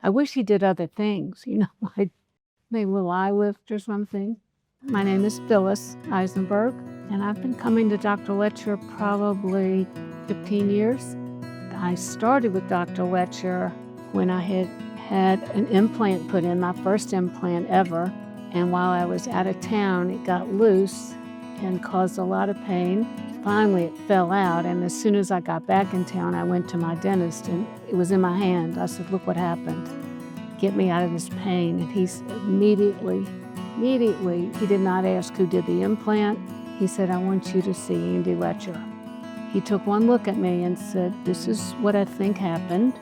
I wish he did other things, like maybe a little eye lift or something. My name is Phyllis Eisenberg, and I've been coming to Dr. Loetscher probably 15 years. I started with Dr. Loetscher when I had an implant put in, my first implant ever. And while I was out of town, it got loose and caused a lot of pain. Finally, it fell out, and as soon as I got back in town, I went to my dentist, and it was in my hand. I said, "Look what happened. Get me out of this pain." And he immediately, he did not ask who did the implant. He said, "I want you to see Andy Loetscher." He took one look at me and said, "This is what I think happened,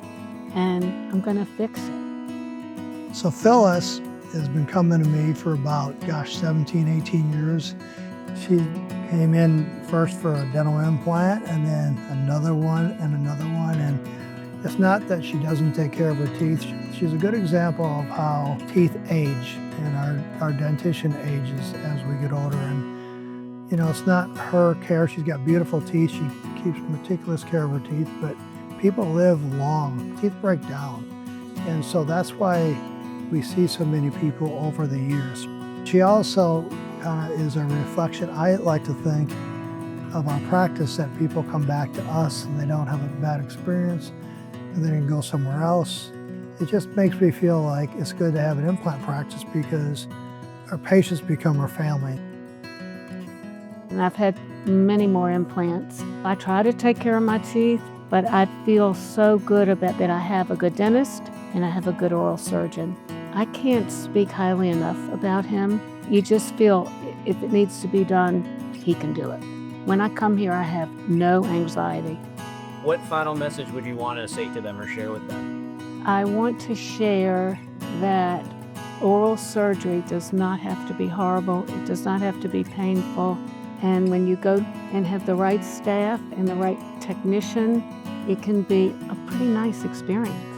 and I'm gonna fix it." So Phyllis has been coming to me for about, 17, 18 years. She came in first for a dental implant and then another one and another one. And it's not that she doesn't take care of her teeth. She's a good example of how teeth age and our dentition ages as we get older. And, it's not her care. She's got beautiful teeth. She keeps meticulous care of her teeth, but people live long. Teeth break down. And so that's why we see so many people over the years. She also is a reflection, I like to think, of our practice, that people come back to us and they don't have a bad experience and they can go somewhere else. It just makes me feel like it's good to have an implant practice because our patients become our family. And I've had many more implants. I try to take care of my teeth, but I feel so good about that I have a good dentist and I have a good oral surgeon. I can't speak highly enough about him. You just feel if it needs to be done, he can do it. When I come here, I have no anxiety. What final message would you want to say to them or share with them? I want to share that oral surgery does not have to be horrible. It does not have to be painful. And when you go and have the right staff and the right technician, it can be a pretty nice experience.